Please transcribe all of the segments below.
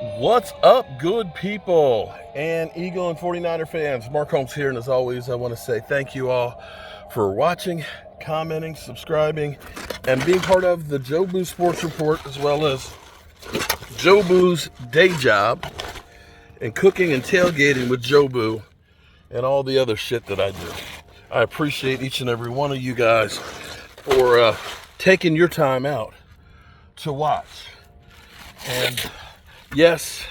What's up, good people and Eagle and 49er fans? Mark Holmes here, and as always, I want to say thank you all for watching, commenting, subscribing, and being part of the Joe Boo Sports Report, as well as Joe Boo's day job and cooking and tailgating with Joe Boo and all the other shit that I do. I appreciate each and every one of you guys for taking your time out to watch. And yes,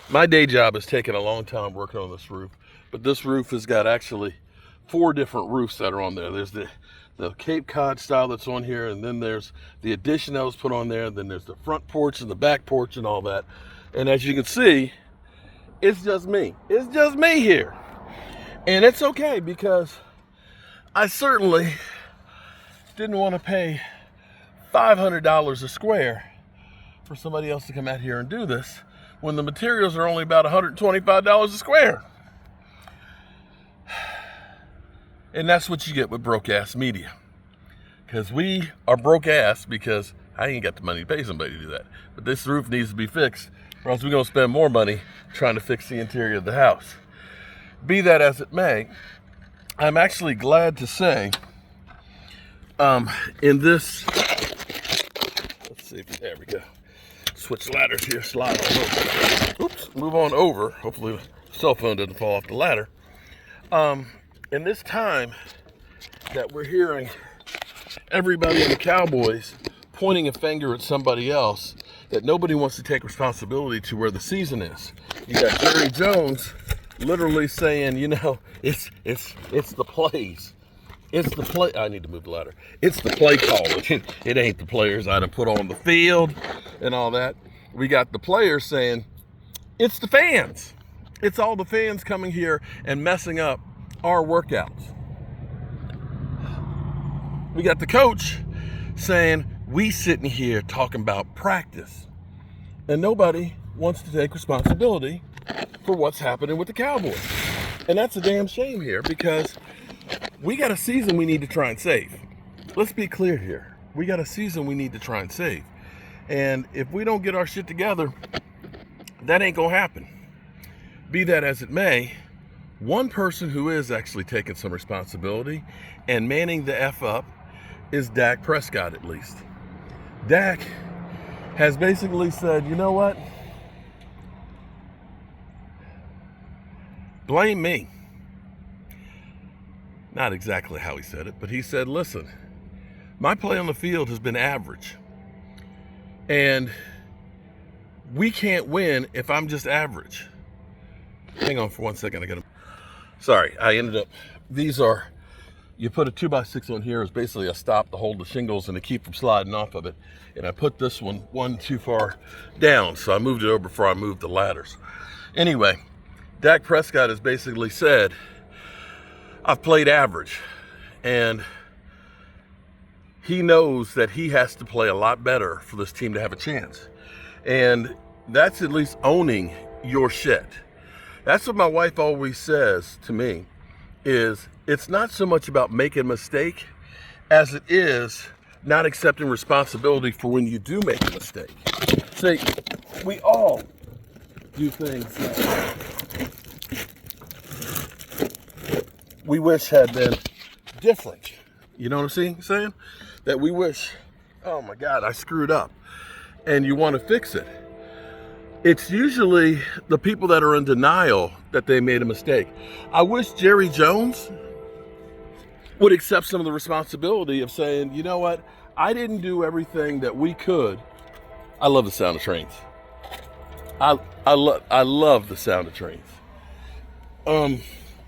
my day job has taken a long time working on this roof, but this roof has got actually 4 different roofs that are on there. There's the Cape Cod style that's on here, and then there's the addition that was put on there, and then there's the front porch and the back porch and all that. And as you can see, it's just me. It's just me here. And it's okay, because I certainly didn't want to pay $500 a square for somebody else to come out here and do this when the materials are only about $125 a square. And that's what you get with broke ass media, because we are broke ass because I ain't got the money to pay somebody to do that. But this roof needs to be fixed, or else we're going to spend more money trying to fix the interior of the house. Be that as it may, I'm actually glad to say in this, let's see, there we go. Switch ladders here, slide on over. Oops, move on over. Hopefully the cell phone doesn't fall off the ladder. In this time that we're hearing everybody in the Cowboys pointing a finger at somebody else, that nobody wants to take responsibility to where the season is. You got Jerry Jones literally saying, it's the plays. It's the play. I need to move the ladder. It's the play calling. It ain't the players I done put on the field and all that. We got the players saying, it's the fans. It's all the fans coming here and messing up our workouts. We got the coach saying, we sitting here talking about practice. And nobody wants to take responsibility for what's happening with the Cowboys. And that's a damn shame here, because we got a season we need to try and save. Let's be clear here. We got a season we need to try and save. And if we don't get our shit together, that ain't gonna happen. Be that as it may, one person who is actually taking some responsibility and manning the F up is Dak Prescott, at least. Dak has basically said, you know what? Blame me. Not exactly how he said it, but he said, listen, my play on the field has been average. And we can't win if I'm just average. Hang on for 1 second. Sorry, I ended up, these are, you put a 2x6 on here, is basically a stop to hold the shingles and to keep from sliding off of it. And I put this one too far down, so I moved it over before I moved the ladders. Anyway, Dak Prescott has basically said, I've played average, and he knows that he has to play a lot better for this team to have a chance. And that's at least owning your shit. That's what my wife always says to me, is it's not so much about making a mistake as it is not accepting responsibility for when you do make a mistake. See, we all do things that we wish had been different. You know what I'm saying? That we wish, oh my God, I screwed up. And you want to fix it. It's usually the people that are in denial that they made a mistake. I wish Jerry Jones would accept some of the responsibility of saying, you know what? I didn't do everything that we could. I love the sound of trains. I love the sound of trains.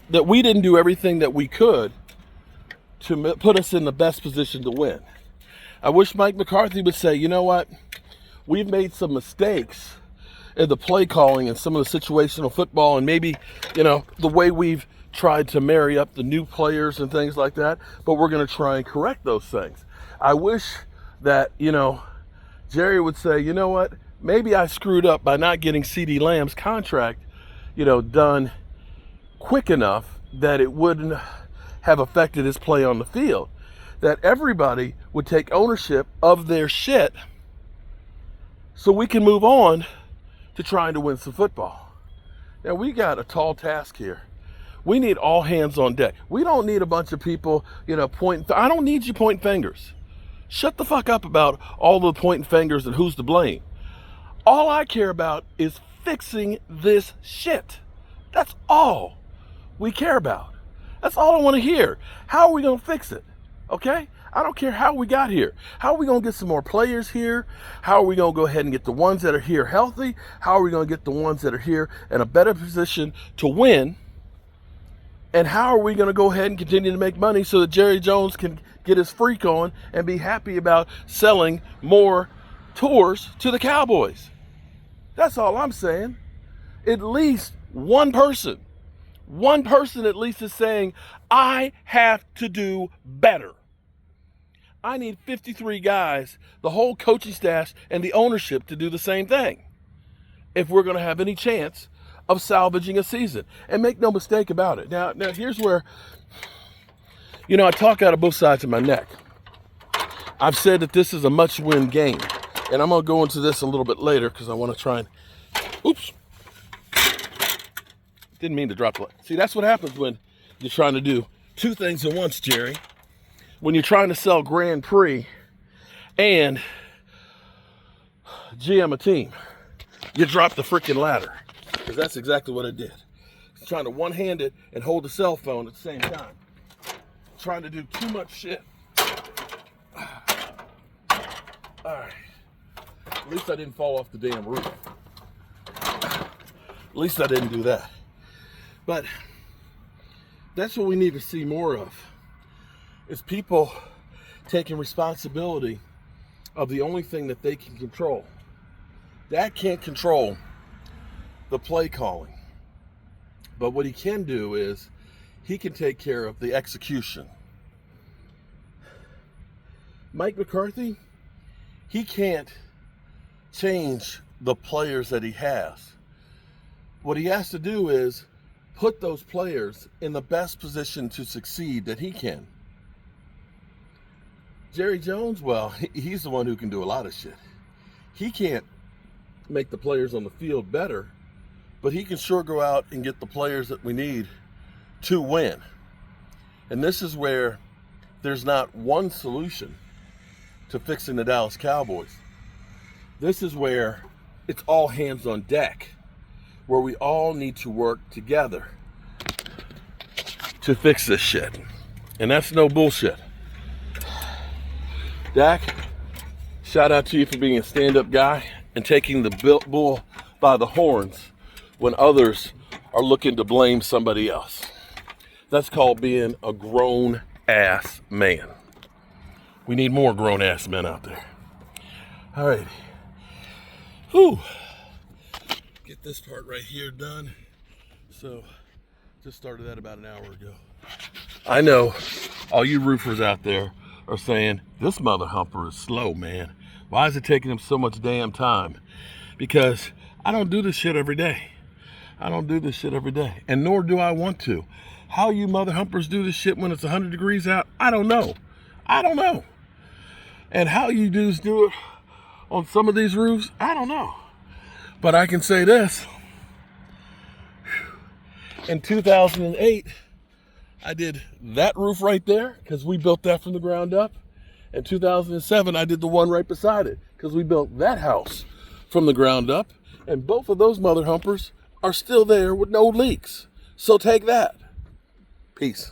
That we didn't do everything that we could to put us in the best position to win. I wish Mike McCarthy would say, you know what? We've made some mistakes in the play calling and some of the situational football, and maybe, the way we've tried to marry up the new players and things like that, but we're going to try and correct those things. I wish that, Jerry would say, you know what? Maybe I screwed up by not getting CeeDee Lamb's contract, done quick enough that it wouldn't have affected his play on the field. That everybody would take ownership of their shit so we can move on to trying to win some football. Now, we got a tall task here. We need all hands on deck. We don't need a bunch of people, I don't need you pointing fingers. Shut the fuck up about all the pointing fingers and who's to blame. All I care about is fixing this shit. That's all we care about. That's all I want to hear. How are we going to fix it? Okay? I don't care how we got here. How are we going to get some more players here? How are we going to go ahead and get the ones that are here healthy? How are we going to get the ones that are here in a better position to win? And how are we going to go ahead and continue to make money so that Jerry Jones can get his freak on and be happy about selling more tours to the Cowboys? That's all I'm saying. At least one person at least is saying, I have to do better. I need 53 guys, the whole coaching staff and the ownership to do the same thing if we're going to have any chance of salvaging a season. And make no mistake about it. Now here's where, I talk out of both sides of my neck. I've said that this is a must-win game. And I'm going to go into this a little bit later because I want to try and, oops. Didn't mean to drop the, see, that's what happens when you're trying to do two things at once, Jerry. When you're trying to sell Grand Prix and GM a team, you drop the freaking ladder. Because that's exactly what I did. Trying to one-hand it and hold the cell phone at the same time. Trying to do too much shit. All right. At least I didn't fall off the damn roof. At least I didn't do that. But that's what we need to see more of. Is people taking responsibility of the only thing that they can control. Dak can't control the play calling. But what he can do is he can take care of the execution. Mike McCarthy, he can't change the players that he has. What he has to do is put those players in the best position to succeed that he can. Jerry Jones, well, he's the one who can do a lot of shit. He can't make the players on the field better, but he can sure go out and get the players that we need to win. And this is where there's not one solution to fixing the Dallas Cowboys. This is where it's all hands on deck, where we all need to work together to fix this shit. And that's no bullshit. Dak, shout out to you for being a stand-up guy and taking the bull by the horns when others are looking to blame somebody else. That's called being a grown-ass man. We need more grown-ass men out there. All right. Whew. Get this part right here done. So, just started that about an hour ago. I know all you roofers out there are saying, this mother humper is slow, man. Why is it taking him so much damn time? Because I don't do this shit every day. I don't do this shit every day. And nor do I want to. How you mother humpers do this shit when it's 100 degrees out, I don't know. I don't know. And how you dudes do it on some of these roofs, I don't know. But I can say this. In 2008, I did that roof right there because we built that from the ground up. In 2007, I did the one right beside it because we built that house from the ground up. And both of those mother humpers are still there with no leaks. So take that. Peace.